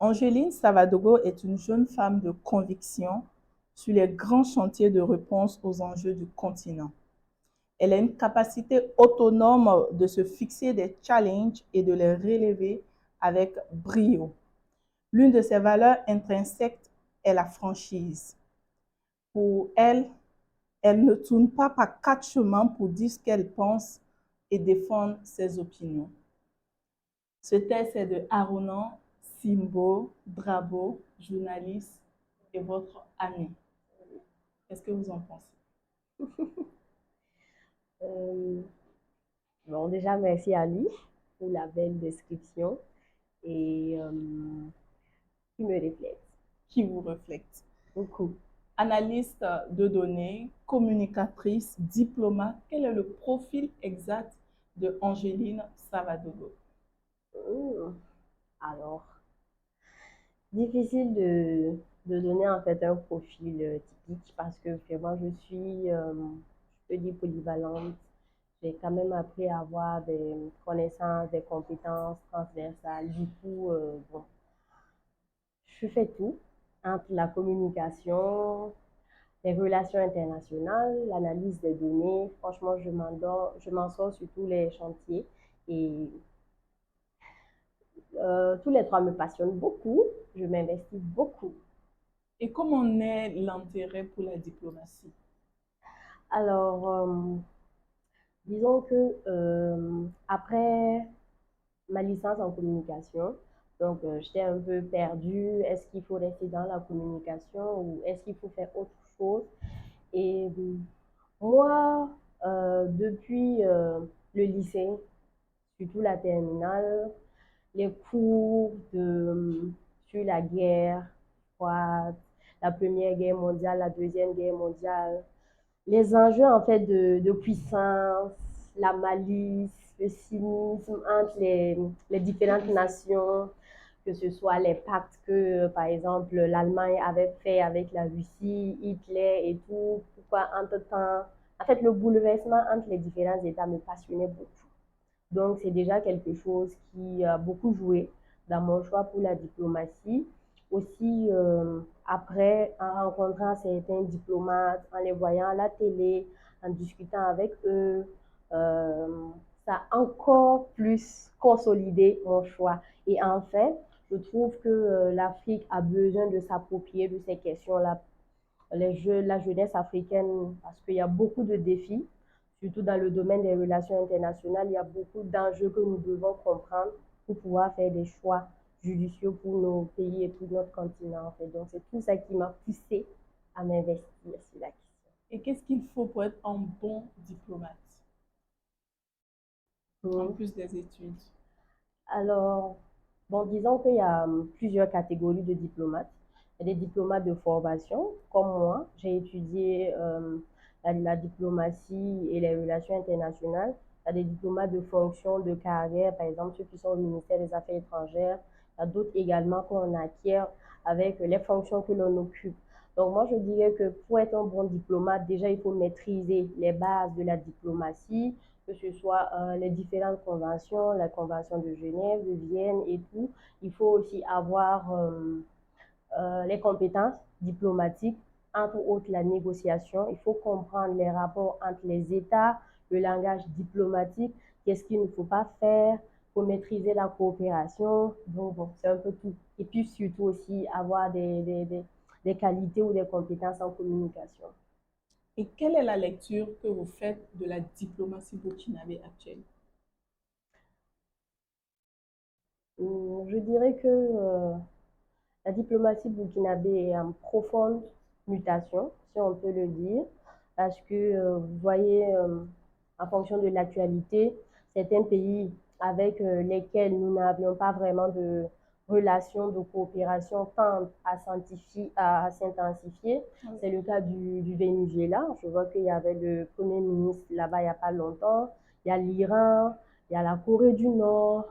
Angeline Savadogo est une jeune femme de conviction sur les grands chantiers de réponse aux enjeux du continent. Elle a une capacité autonome de se fixer des challenges et de les relever avec brio. L'une de ses valeurs intrinsèques est la franchise. Pour elle, elle ne tourne pas par quatre chemins pour dire ce qu'elle pense et défendre ses opinions. Ce texte est de Aruna Simbo Drabo, journaliste et votre ami. Qu'est-ce que vous en pensez? Bon, déjà, merci à lui pour la belle description et qui me reflète Qui vous reflète? beaucoup. Analyste de données, communicatrice, diplomate, quel est le profil exact de Angeline Savadogo? Mmh. Alors, difficile de donner en fait un profil typique parce que vraiment je suis, je peux dire polyvalente. J'ai quand même appris à avoir des connaissances, des compétences transversales. Du coup, bon, je fais tout entre la communication, les relations internationales, l'analyse des données. Franchement, je m'en sors sur tous les chantiers et tous les trois me passionnent beaucoup. Je m'investis beaucoup. Et comment naît l'intérêt pour la diplomatie? Alors, disons que après ma licence en communication, donc j'étais un peu perdue. Est-ce qu'il faut rester dans la communication ou est-ce qu'il faut faire autre chose? Et moi, depuis le lycée, surtout la terminale, les cours sur la guerre froide, la Première Guerre mondiale, la Deuxième Guerre mondiale, les enjeux en fait de puissance, la malice, le cynisme entre les différentes nations, que ce soit les pactes que, par exemple, l'Allemagne avait fait avec la Russie, Hitler et tout, pourquoi entre-temps, en fait, le bouleversement entre les différents États me passionnait beaucoup. Donc, c'est déjà quelque chose qui a beaucoup joué dans mon choix pour la diplomatie. Aussi, après, en rencontrant certains diplomates, en les voyant à la télé, en discutant avec eux, euh, ça a encore plus consolidé mon choix. Et en fait, je trouve que l'Afrique a besoin de s'approprier de ces questions-là, la jeunesse africaine, parce qu'il y a beaucoup de défis, surtout dans le domaine des relations internationales. Il y a beaucoup d'enjeux que nous devons comprendre pour pouvoir faire des choix judicieux pour nos pays et pour notre continent. En fait. Donc, c'est tout ça qui m'a poussé à m'investir sur la question. Et qu'est-ce qu'il faut pour être un bon diplomate, en Mmh. plus des études? Alors, bon, disons qu'il y a plusieurs catégories de diplomates. Il y a des diplomates de formation, comme moi. J'ai étudié la diplomatie et les relations internationales. Il y a des diplomates de fonction, de carrière, par exemple ceux qui sont au ministère des Affaires étrangères. Il y a d'autres également qu'on acquiert avec les fonctions que l'on occupe. Donc moi, je dirais que pour être un bon diplomate, déjà, il faut maîtriser les bases de la diplomatie, que ce soit les différentes conventions, la convention de Genève, de Vienne et tout. Il faut aussi avoir les compétences diplomatiques, entre autres la négociation. Il faut comprendre les rapports entre les États, le langage diplomatique, qu'est-ce qu'il ne faut pas faire, il faut maîtriser la coopération. Donc, bon, c'est un peu tout. Et puis, surtout aussi, avoir des qualités ou des compétences en communication. Et quelle est la lecture que vous faites de la diplomatie burkinabé actuelle? Je dirais que la diplomatie burkinabé est en profonde mutation, si on peut le dire, parce que vous voyez, en fonction de l'actualité, certains pays avec lesquels nous n'avions pas vraiment de relations de coopération tendent à s'intensifier. Oui. C'est le cas du Venezuela. Je vois qu'il y avait le Premier ministre là-bas il n'y a pas longtemps. Il y a l'Iran, il y a la Corée du Nord.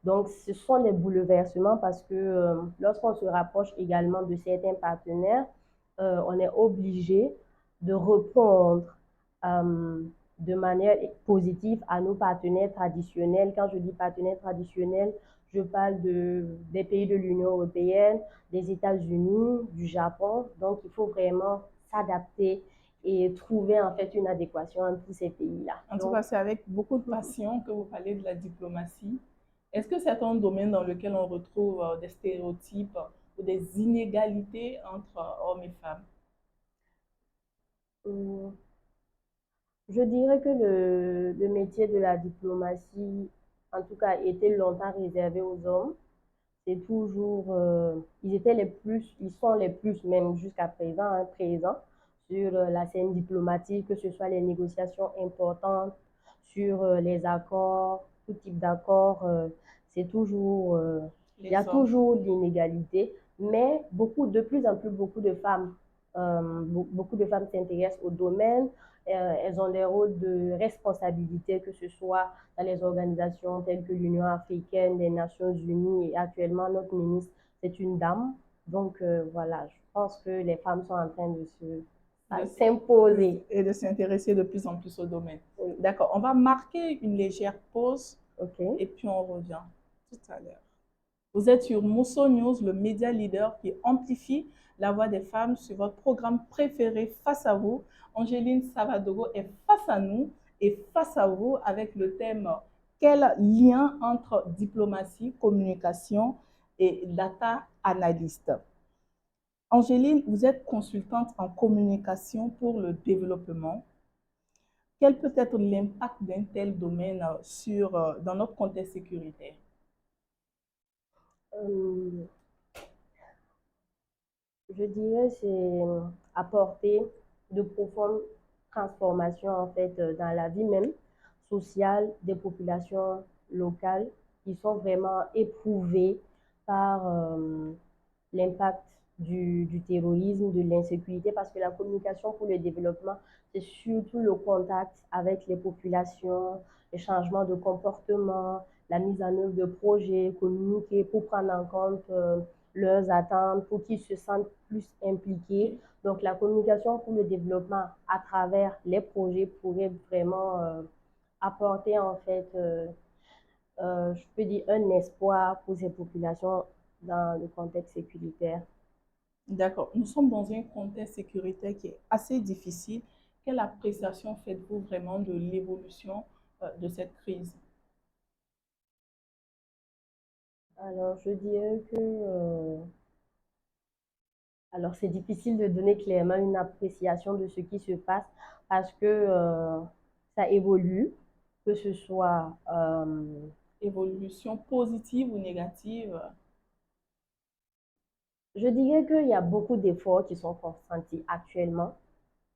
Donc, ce sont des bouleversements parce que lorsqu'on se rapproche également de certains partenaires, on est obligé de répondre euh, de manière positive à nos partenaires traditionnels. Quand je dis partenaires traditionnels, Je parle des pays de l'Union européenne, des États-Unis, du Japon. Donc, il faut vraiment s'adapter et trouver en fait une adéquation entre tous ces pays-là. En tout Donc, cas, c'est avec beaucoup de passion que vous parlez de la diplomatie. Est-ce que c'est un domaine dans lequel on retrouve des stéréotypes ou des inégalités entre hommes et femmes? euh, je dirais que le métier de la diplomatie, en tout cas, était longtemps réservé aux hommes. C'est toujours, ils étaient les plus, ils sont les plus, même jusqu'à présent, hein, présents sur la scène diplomatique, que ce soit les négociations importantes, sur les accords, tout type d'accords, c'est toujours, il y a Les hommes. toujours l'inégalité, mais de plus en plus, beaucoup de femmes s'intéressent au domaine. Elles ont des rôles de responsabilité, que ce soit dans les organisations telles que l'Union africaine, les Nations unies, et actuellement notre ministre, c'est une dame. Donc voilà, je pense que les femmes sont en train de s'imposer. Et de s'intéresser de plus en plus au domaine. Oui. D'accord, on va marquer une légère pause Ok. et puis on revient tout à l'heure. Vous êtes sur Mousso News, le média leader qui amplifie la voix des femmes sur votre programme préféré Face à vous. Angéline Savadogo est face à nous et face à vous avec le thème quel lien entre diplomatie, communication et data analyst. Angéline, vous êtes consultante en communication pour le développement. Quel peut être l'impact d'un tel domaine dans notre contexte sécuritaire? Euh, je dirais c'est apporter de profondes transformations en fait dans la vie même sociale des populations locales qui sont vraiment éprouvées par l'impact du terrorisme, de l'insécurité, parce que la communication pour le développement, c'est surtout le contact avec les populations, les changements de comportement, la mise en œuvre de projets, communiquer pour prendre en compte leurs attentes, pour qu'ils se sentent plus impliqués. Donc la communication pour le développement à travers les projets pourrait vraiment apporter en fait, je peux dire, un espoir pour ces populations dans le contexte sécuritaire. D'accord. Nous sommes dans un contexte sécuritaire qui est assez difficile. Quelle appréciation faites-vous vraiment de l'évolution de cette crise? Alors, je dirais que alors c'est difficile de donner clairement une appréciation de ce qui se passe parce que ça évolue, que ce soit Évolution positive ou négative? je dirais qu'il y a beaucoup d'efforts qui sont consentis actuellement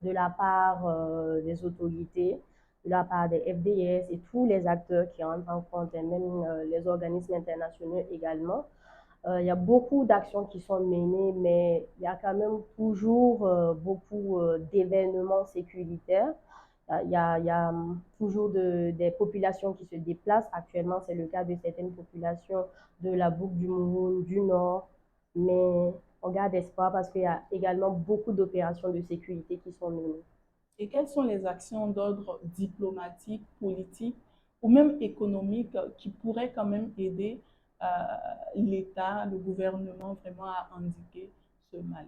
de la part des autorités, de la part des FDS et tous les acteurs qui rentrent en compte, et même les organismes internationaux également. Il y a beaucoup d'actions qui sont menées, mais il y a quand même toujours beaucoup d'événements sécuritaires. Il y a toujours des populations qui se déplacent. Actuellement, c'est le cas de certaines populations de la boucle du Mouroun, du Nord. Mais on garde espoir parce qu'il y a également beaucoup d'opérations de sécurité qui sont menées. Et quelles sont les actions d'ordre diplomatique, politique ou même économique qui pourraient quand même aider euh, l'État, le gouvernement vraiment à endiguer ce mal?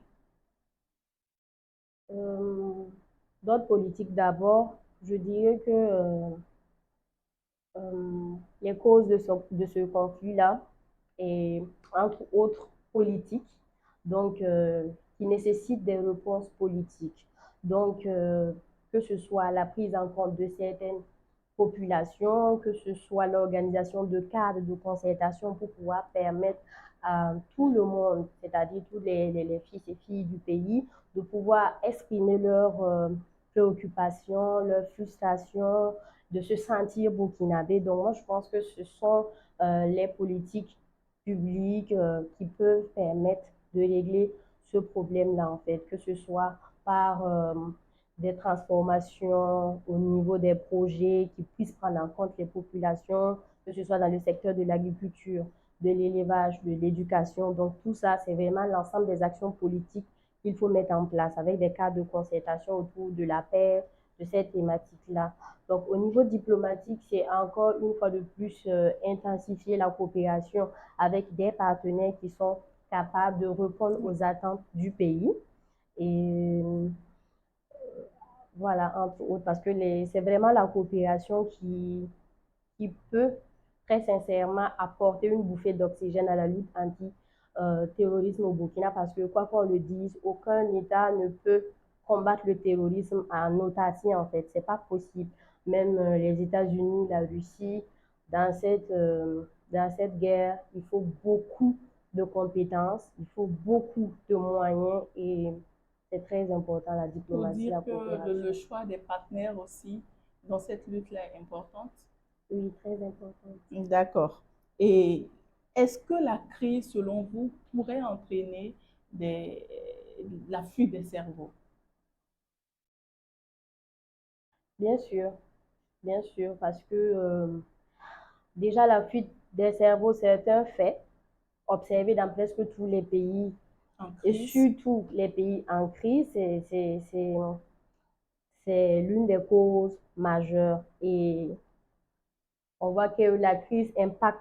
Euh, D'autres politiques d'abord, je dirais que les causes de ce conflit-là, et entre autres politiques, donc qui nécessitent des réponses politiques. Donc, que ce soit la prise en compte de certaines populations, que ce soit l'organisation de cadres de concertation pour pouvoir permettre à tout le monde, c'est-à-dire tous les fils et filles du pays, de pouvoir exprimer leurs préoccupations, leurs frustrations, de se sentir burkinabé. Donc, moi, je pense que ce sont les politiques publiques qui peuvent permettre de régler ce problème-là, en fait, que ce soit par des transformations au niveau des projets qui puissent prendre en compte les populations, que ce soit dans le secteur de l'agriculture, de l'élevage, de l'éducation. Donc, tout ça, c'est vraiment l'ensemble des actions politiques qu'il faut mettre en place avec des cadres de concertation autour de la paix, de cette thématique-là. Donc, au niveau diplomatique, c'est encore une fois de plus intensifier la coopération avec des partenaires qui sont capables de répondre aux attentes du pays. Et voilà, entre autres, parce que c'est vraiment la coopération qui peut très sincèrement apporter une bouffée d'oxygène à la lutte anti-terrorisme au Burkina, parce que quoi qu'on le dise, aucun État ne peut combattre le terrorisme en autarcie, en fait. C'est pas possible. Même les États-Unis, la Russie, dans cette guerre, il faut beaucoup de compétences, il faut beaucoup de moyens et c'est très important la Pour diplomatie, dire la que coopération. le choix des partenaires aussi dans cette lutte-là est importante. Oui, très important. D'accord. Et est-ce que la crise, selon vous, pourrait entraîner la fuite des cerveaux? Bien sûr, parce que déjà la fuite des cerveaux, c'est un fait observé dans presque tous les pays En et crise? surtout les pays en crise, c'est l'une des causes majeures et on voit que la crise impacte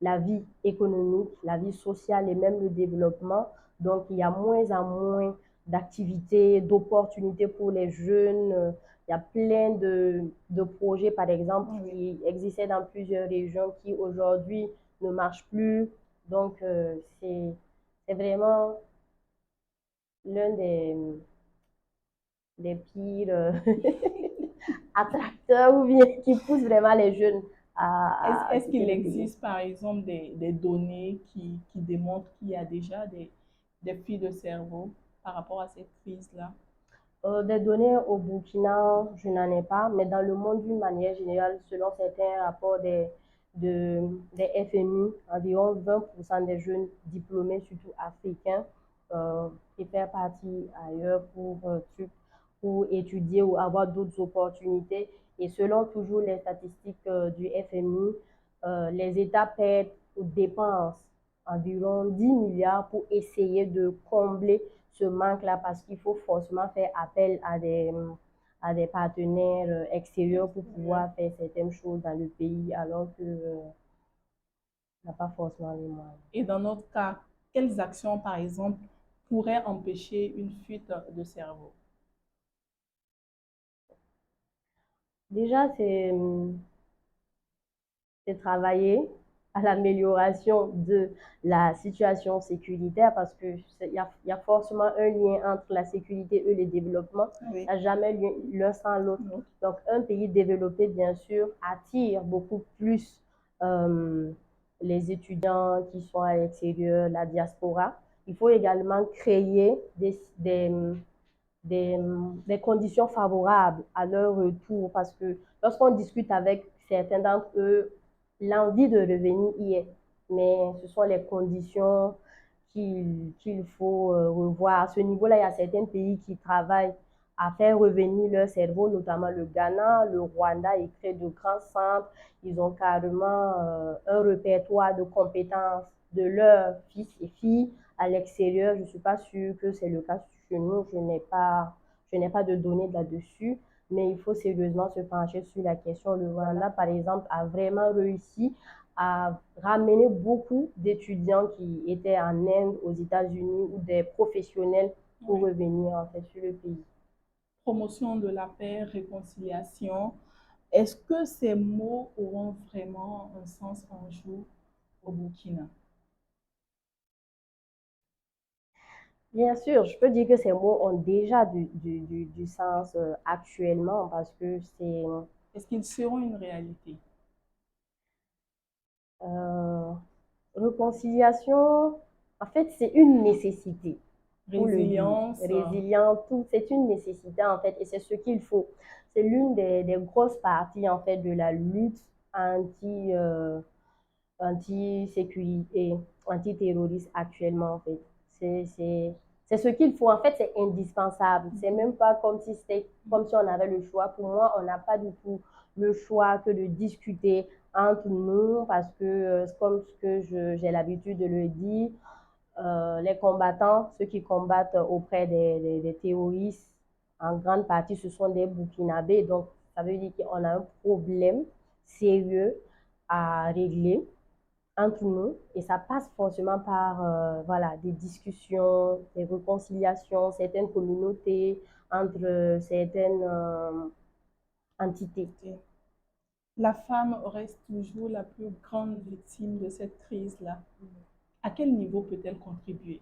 la vie économique, la vie sociale et même le développement. Donc, il y a moins en moins d'activités, d'opportunités pour les jeunes. Il y a plein de projets, par exemple, qui existaient dans plusieurs régions qui aujourd'hui ne marchent plus. Donc, c'est vraiment l'un des pires attracteurs ou bien qui pousse vraiment les jeunes à Est-ce quitter qu'il le pays. existe, par exemple, des données qui démontrent qu'il y a déjà des fuites de cerveau par rapport à cette crise-là? Des données au Burkina, je n'en ai pas, mais dans le monde d'une manière générale, selon certains rapports des FMI, environ 20% des jeunes diplômés, surtout africains, préfèrent partir ailleurs pour étudier ou avoir d'autres opportunités. Et selon toujours les statistiques du FMI, les États perdent ou dépensent environ 10 milliards pour essayer de combler ce manque-là parce qu'il faut forcément faire appel à des partenaires extérieurs pour pouvoir faire certaines choses dans le pays alors que n'a pas forcément les moyens. Et dans notre cas, quelles actions, par exemple, pourraient empêcher une fuite de cerveau? Déjà, c'est travailler à l'amélioration de la situation sécuritaire parce que y a forcément un lien entre la sécurité et le développement. Il n'y a jamais l'un sans l'autre. Donc, un pays développé, bien sûr, attire beaucoup plus les étudiants qui sont à l'extérieur, la diaspora. Il faut également créer des conditions favorables à leur retour parce que lorsqu'on discute avec certains d'entre eux, l'envie de revenir y est, mais ce sont les conditions qu'il faut revoir. À ce niveau-là, il y a certains pays qui travaillent à faire revenir leur cerveau, notamment le Ghana, le Rwanda, ils créent de grands centres, ils ont carrément un répertoire de compétences de leurs fils et filles à l'extérieur. Je ne suis pas sûre que c'est le cas chez nous, je n'ai pas de données là-dessus, mais il faut sérieusement se pencher sur la question. Le Rwanda, par exemple, a vraiment réussi à ramener beaucoup d'étudiants qui étaient en Inde, aux États-Unis ou des professionnels pour revenir en fait sur le pays. Promotion de la paix, réconciliation. Est-ce que ces mots auront vraiment un sens un jour au Burkina? Bien sûr, je peux dire que ces mots ont déjà du sens actuellement parce que c'est... Est-ce qu'ils seront une réalité? Réconciliation, en fait, c'est une nécessité. Pour le dire. Résilience. Résilient, tout, c'est une nécessité en fait, et c'est ce qu'il faut. C'est l'une des grosses parties en fait de la lutte anti-sécurité, anti-terroriste actuellement en fait. C'est ce qu'il faut. En fait, c'est indispensable. C'est même pas comme si c'était comme si on avait le choix. Pour moi, on n'a pas du tout le choix que de discuter entre nous parce que, comme ce que j'ai l'habitude de le dire, les combattants, ceux qui combattent auprès des terroristes en grande partie, ce sont des Burkinabés. Donc, ça veut dire qu'on a un problème sérieux à régler entre nous et ça passe forcément par voilà, des discussions, des réconciliations, certaines communautés, entre certaines entités. La femme reste toujours la plus grande victime de cette crise-là. À quel niveau peut-elle contribuer?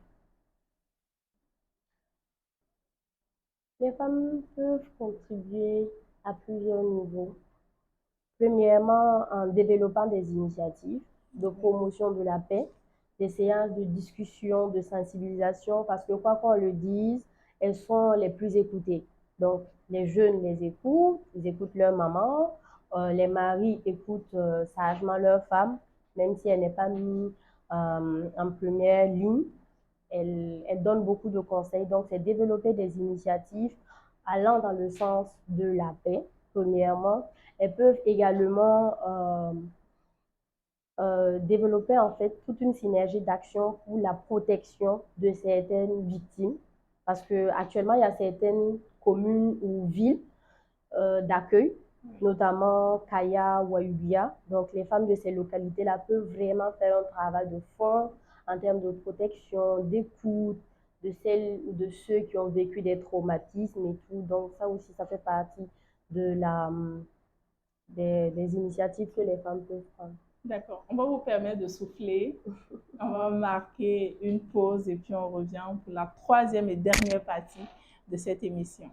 Les femmes peuvent contribuer à plusieurs niveaux. Premièrement, en développant des initiatives de promotion de la paix, des séances de discussion, de sensibilisation, parce que quoi qu'on le dise, elles sont les plus écoutées. Donc, les jeunes les écoutent, ils écoutent leur maman, les maris écoutent sagement leur femme, même si elle n'est pas mise en première ligne. Elle donne beaucoup de conseils. Donc, c'est développer des initiatives allant dans le sens de la paix, premièrement. Elles peuvent également développer en fait toute une synergie d'action pour la protection de certaines victimes. Parce qu'actuellement, il y a certaines communes ou villes d'accueil, notamment Kaya, Wayubia. Donc, les femmes de ces localités-là peuvent vraiment faire un travail de fond en termes de protection, d'écoute de celles ou de ceux qui ont vécu des traumatismes et tout. Donc, ça aussi, ça fait partie de des initiatives que les femmes peuvent prendre. D'accord. On va vous permettre de souffler. On va marquer une pause et puis on revient pour la troisième et dernière partie de cette émission.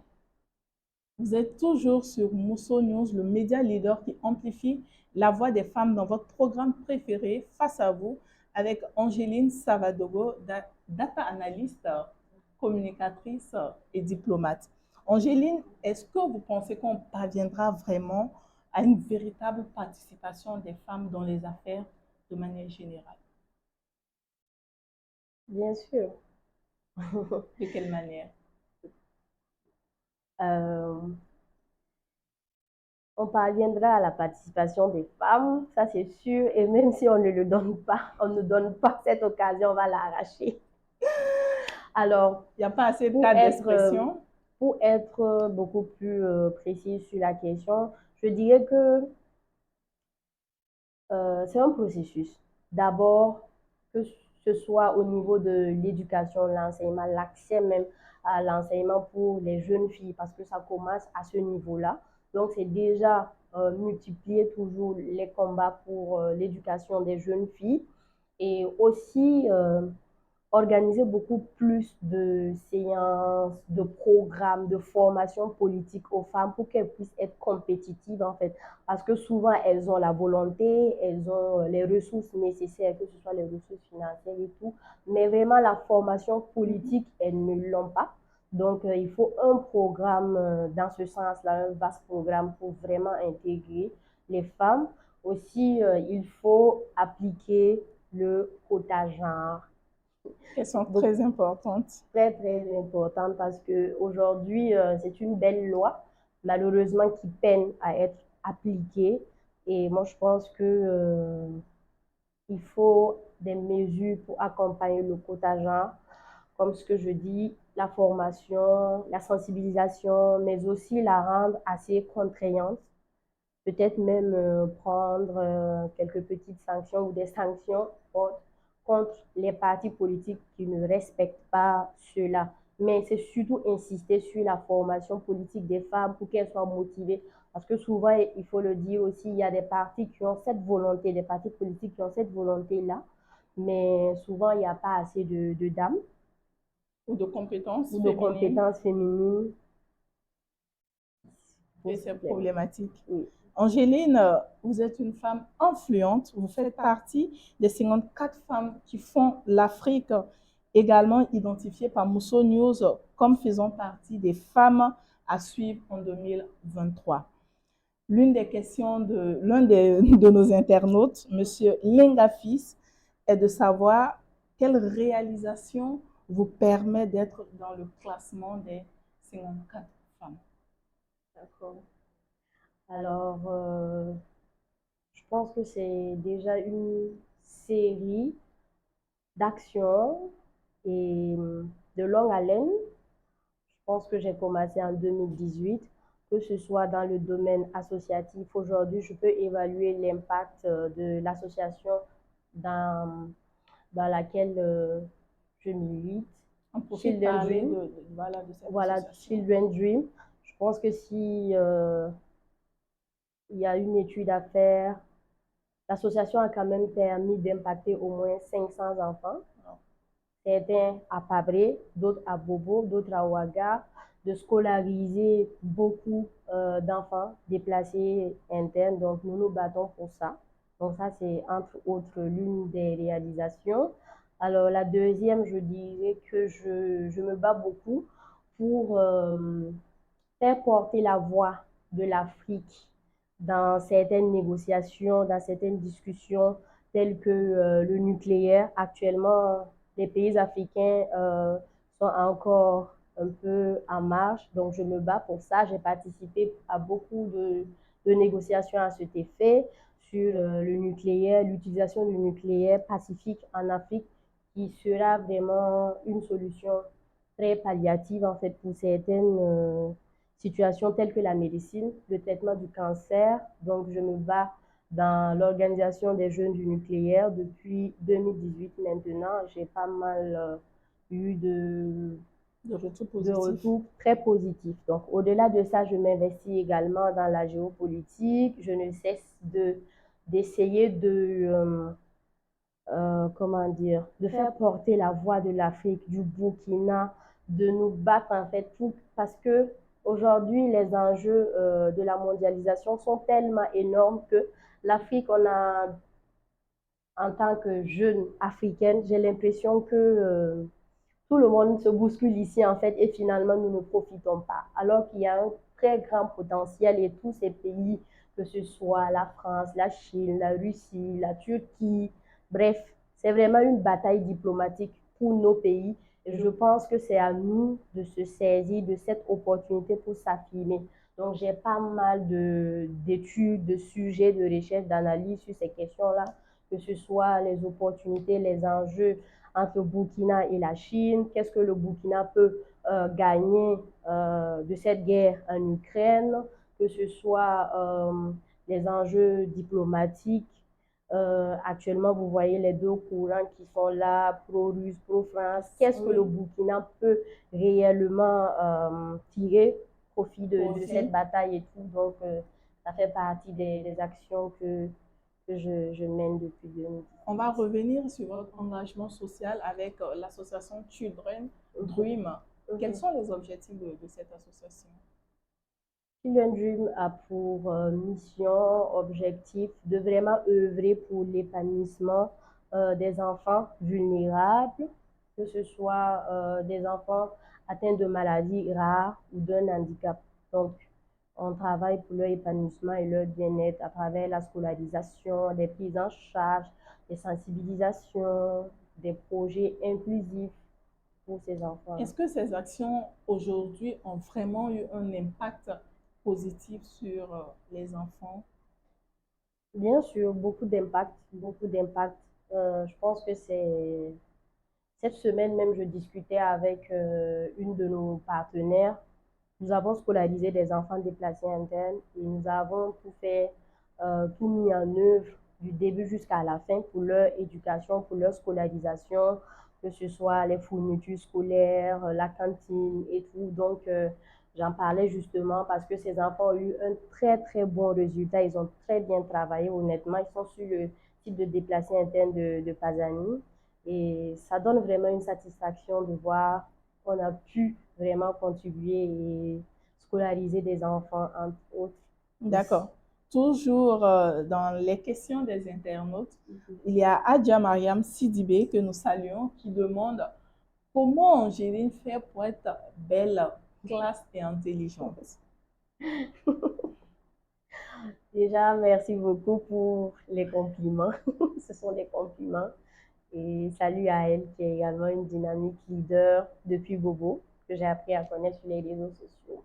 Vous êtes toujours sur Mousso News, le média leader qui amplifie la voix des femmes dans votre programme préféré, Face à vous, avec Angéline Savadogo, data analyst, communicatrice et diplomate. Angéline, est-ce que vous pensez qu'on parviendra vraiment à une véritable participation des femmes dans les affaires de manière générale? Bien sûr. De quelle manière? On parviendra à la participation des femmes, ça c'est sûr, et même si on ne le donne pas, on ne donne pas cette occasion, on va l'arracher. Alors, il n'y a pas assez de cas d'expression. Pour être beaucoup plus précis sur la question, je dirais que c'est un processus. D'abord, que ce soit au niveau de l'éducation, l'enseignement, l'accès même à l'enseignement pour les jeunes filles, parce que ça commence à ce niveau-là. Donc, c'est déjà multiplier toujours les combats pour l'éducation des jeunes filles et aussi organiser beaucoup plus de séances, de programmes, de formation politique aux femmes pour qu'elles puissent être compétitives en fait. Parce que souvent, elles ont la volonté, elles ont les ressources nécessaires, que ce soit les ressources financières et tout, mais vraiment la formation politique, elles ne l'ont pas. Donc, il faut un programme dans ce sens-là, un vaste programme pour vraiment intégrer les femmes. Aussi, il faut appliquer le quota genre. Elles sont très importantes. Très, très importantes parce qu'aujourd'hui, c'est une belle loi, malheureusement, qui peine à être appliquée. Et moi, je pense que il faut des mesures pour accompagner le quota genre, comme ce que je dis, la formation, la sensibilisation, mais aussi la rendre assez contraignante. Peut-être même prendre quelques petites sanctions ou des sanctions contre les partis politiques qui ne respectent pas cela. Mais c'est surtout insister sur la formation politique des femmes pour qu'elles soient motivées. Parce que souvent, il faut le dire aussi, il y a des partis qui ont cette volonté, des partis politiques qui ont cette volonté-là, mais souvent, il n'y a pas assez de dames. Ou de compétences ou de féminines. Compétences féminines. Et c'est problématique. Oui. Angéline, vous êtes une femme influente. Vous faites partie des 54 femmes qui font l'Afrique, également identifiées par Mousso News comme faisant partie des femmes à suivre en 2023. L'une des questions de l'un de nos internautes, M. Lengafis, est de savoir quelle réalisation vous permet d'être dans le classement des 54 femmes. D'accord. Alors, je pense que c'est déjà une série d'actions et de longue haleine. Je pense que j'ai commencé en 2018, que ce soit dans le domaine associatif. Aujourd'hui, je peux évaluer l'impact de l'association dans, dans laquelle je milite. On profite de Children parler Dream. voilà, de cette Voilà, association. Children Dream. Je pense que si il y a une étude à faire, l'association a quand même permis d'impacter au moins 500 enfants. Certains à Pabré, d'autres à Bobo, d'autres à Ouaga, de scolariser beaucoup d'enfants déplacés internes. Donc, nous nous battons pour ça. Donc, ça, c'est entre autres l'une des réalisations. Alors, la deuxième, je dirais que je me bats beaucoup pour faire porter la voix de l'Afrique dans certaines négociations, dans certaines discussions telles que le nucléaire. Actuellement, les pays africains sont encore un peu en marche, donc je me bats pour ça. J'ai participé à beaucoup de négociations à cet effet sur le nucléaire, l'utilisation du nucléaire pacifique en Afrique, qui sera vraiment une solution très palliative en fait pour certaines situations telles que la médecine, le traitement du cancer. Donc, je me bats dans l'organisation des jeunes du nucléaire depuis 2018 maintenant. J'ai pas mal eu de retours très positifs. Donc, au-delà de ça, je m'investis également dans la géopolitique. Je ne cesse d'essayer comment dire, de faire porter la voix de l'Afrique, du Burkina, de nous battre en fait parce que aujourd'hui les enjeux de la mondialisation sont tellement énormes que l'Afrique, en tant que jeune africaine, j'ai l'impression que tout le monde se bouscule ici en fait et finalement nous ne profitons pas. Alors qu'il y a un très grand potentiel et tous ces pays, que ce soit la France, la Chine, la Russie, la Turquie, bref, c'est vraiment une bataille diplomatique pour nos pays. Et je pense que c'est à nous de se saisir de cette opportunité pour s'affirmer. Donc, j'ai pas mal d'études, de sujets, de recherche, d'analyse sur ces questions-là, que ce soit les opportunités, les enjeux entre le Burkina et la Chine, qu'est-ce que le Burkina peut gagner de cette guerre en Ukraine, que ce soit les enjeux diplomatiques. Actuellement, vous voyez les deux courants qui sont là, pro-russe, pro-France. Qu'est-ce que le Burkina peut réellement tirer profit de cette bataille et tout. Donc, ça fait partie des actions que je mène depuis 2010. On va revenir sur votre engagement social avec l'association Children Dream. Quels sont les objectifs de cette association? Children Dream a pour mission, objectif de vraiment œuvrer pour l'épanouissement des enfants vulnérables, que ce soit des enfants atteints de maladies rares ou d'un handicap. Donc, on travaille pour leur épanouissement et leur bien-être à travers la scolarisation, des prises en charge, des sensibilisations, des projets inclusifs pour ces enfants. Est-ce que ces actions aujourd'hui ont vraiment eu un impact positif sur les enfants? Bien sûr, beaucoup d'impact, beaucoup d'impact. Je pense que c'est cette semaine même, je discutais avec une de nos partenaires. Nous avons scolarisé des enfants déplacés internes et nous avons tout fait, tout mis en œuvre du début jusqu'à la fin pour leur éducation, pour leur scolarisation, que ce soit les fournitures scolaires, la cantine et tout. Donc, j'en parlais justement parce que ces enfants ont eu un très, très bon résultat. Ils ont très bien travaillé, honnêtement. Ils sont sur le site de déplacés internes de Pazani. Et ça donne vraiment une satisfaction de voir qu'on a pu vraiment contribuer et scolariser des enfants, entre autres. D'accord. Toujours dans les questions des internautes, il y a Adja Mariam Sidibé que nous saluons qui demande comment Angéline fait pour être belle, classe et intelligente. Déjà, merci beaucoup pour les compliments. Ce sont des compliments. Et salut à elle qui est également une dynamique leader depuis Bobo, que j'ai appris à connaître sur les réseaux sociaux.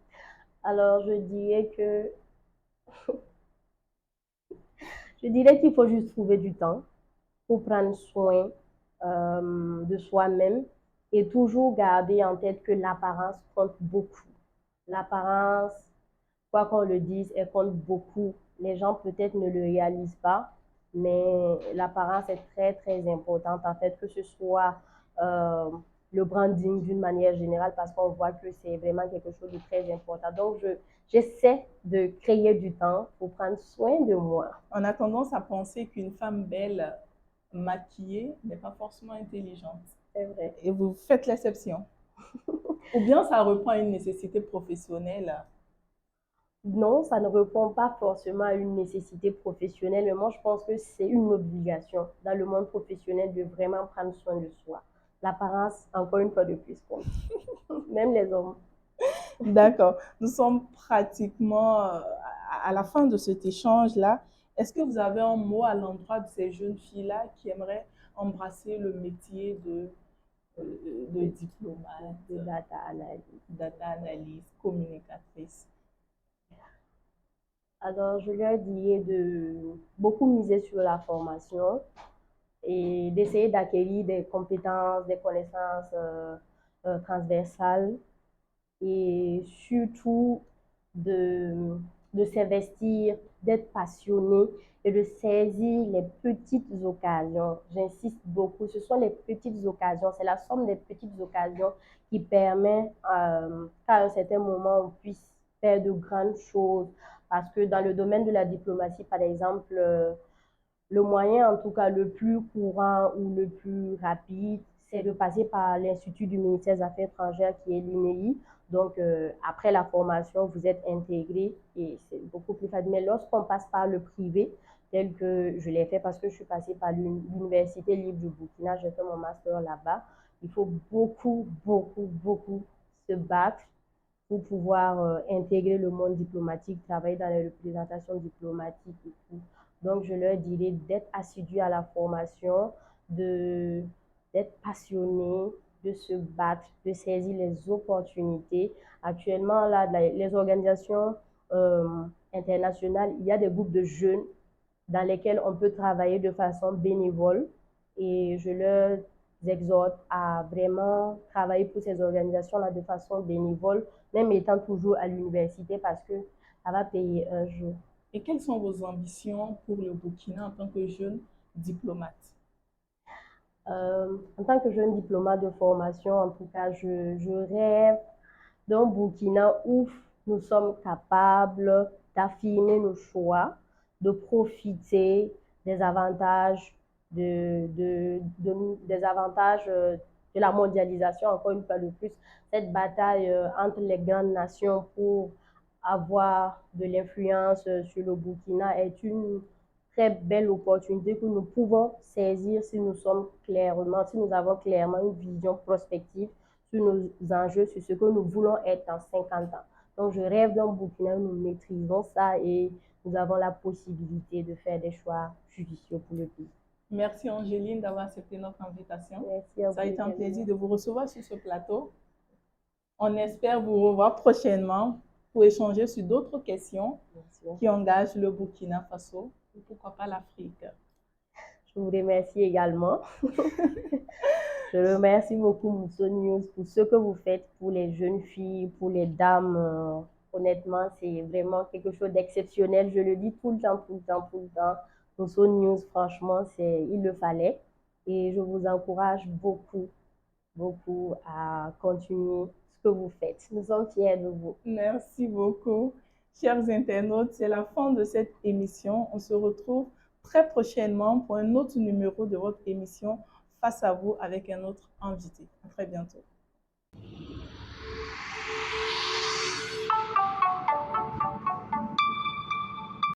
Alors, je dirais qu'il faut juste trouver du temps pour prendre soin de soi-même et toujours garder en tête que l'apparence compte beaucoup. L'apparence, quoi qu'on le dise, elle compte beaucoup. Les gens peut-être ne le réalisent pas, mais l'apparence est très, très importante. En fait, que ce soit euh, le branding d'une manière générale, parce qu'on voit que c'est vraiment quelque chose de très important. Donc, j'essaie de créer du temps pour prendre soin de moi. On a tendance à penser qu'une femme belle, maquillée, n'est pas forcément intelligente. C'est vrai. Et vous faites l'exception. Ou bien ça répond à une nécessité professionnelle. Non, ça ne répond pas forcément à une nécessité professionnelle, mais moi je pense que c'est une obligation dans le monde professionnel de vraiment prendre soin de soi. L'apparence, encore une fois de plus, compte. Même les hommes. D'accord. Nous sommes pratiquement à la fin de cet échange-là. Est-ce que vous avez un mot à l'endroit de ces jeunes filles-là qui aimeraient embrasser le métier de diplomate, De data analyst, communicatrice? Alors, je leur dirais de beaucoup miser sur la formation et d'essayer d'acquérir des compétences, des connaissances transversales et surtout de, de s'investir, d'être passionné et de saisir les petites occasions. J'insiste beaucoup, ce sont les petites occasions, c'est la somme des petites occasions qui permet qu'à un certain moment, on puisse faire de grandes choses. Parce que dans le domaine de la diplomatie, par exemple, le moyen, en tout cas, le plus courant ou le plus rapide, c'est de passer par l'Institut du ministère des Affaires étrangères qui est l'INEI. Donc, après la formation, vous êtes intégré et c'est beaucoup plus facile. Mais lorsqu'on passe par le privé, tel que je l'ai fait parce que je suis passée par l'Université libre du Burkina, j'ai fait mon master là-bas, il faut beaucoup, beaucoup, beaucoup se battre pour pouvoir intégrer le monde diplomatique, travailler dans les représentations diplomatiques et tout. Donc, je leur dirais d'être assidus à la formation, d'être passionnés, de se battre, de saisir les opportunités. Actuellement, là, les organisations internationales, il y a des groupes de jeunes dans lesquels on peut travailler de façon bénévole et je leur exhorte à vraiment travailler pour ces organisations-là de façon bénévole, même étant toujours à l'université parce que ça va payer un jour. Et quelles sont vos ambitions pour le Burkina en tant que jeune diplomate? En tant que jeune diplomate de formation, en tout cas, je rêve d'un Burkina où nous sommes capables d'affirmer nos choix, de profiter des avantages des avantages de la mondialisation, encore une fois de plus, cette bataille entre les grandes nations pour avoir de l'influence sur le Burkina est une très belle opportunité que nous pouvons saisir si nous sommes clairement, si nous avons clairement une vision prospective sur nos enjeux, sur ce que nous voulons être dans 50 ans. Donc, je rêve d'un Burkina où nous maîtrisons ça et nous avons la possibilité de faire des choix judicieux pour le pays. Merci Angéline d'avoir accepté notre invitation. Merci à vous. Ça a été un plaisir de vous recevoir sur ce plateau. On espère vous revoir prochainement pour échanger sur d'autres questions qui engagent le Burkina Faso et pourquoi pas l'Afrique. Je vous remercie également. Je remercie beaucoup Mousso News pour ce que vous faites pour les jeunes filles, pour les dames. Honnêtement, c'est vraiment quelque chose d'exceptionnel. Je le dis tout le temps, tout le temps, tout le temps. Mousso News, franchement, il le fallait. Et je vous encourage beaucoup, beaucoup à continuer ce que vous faites. Nous sommes fiers de vous. Merci beaucoup. Chers internautes, c'est la fin de cette émission. On se retrouve très prochainement pour un autre numéro de votre émission Face à vous avec un autre invité. À très bientôt.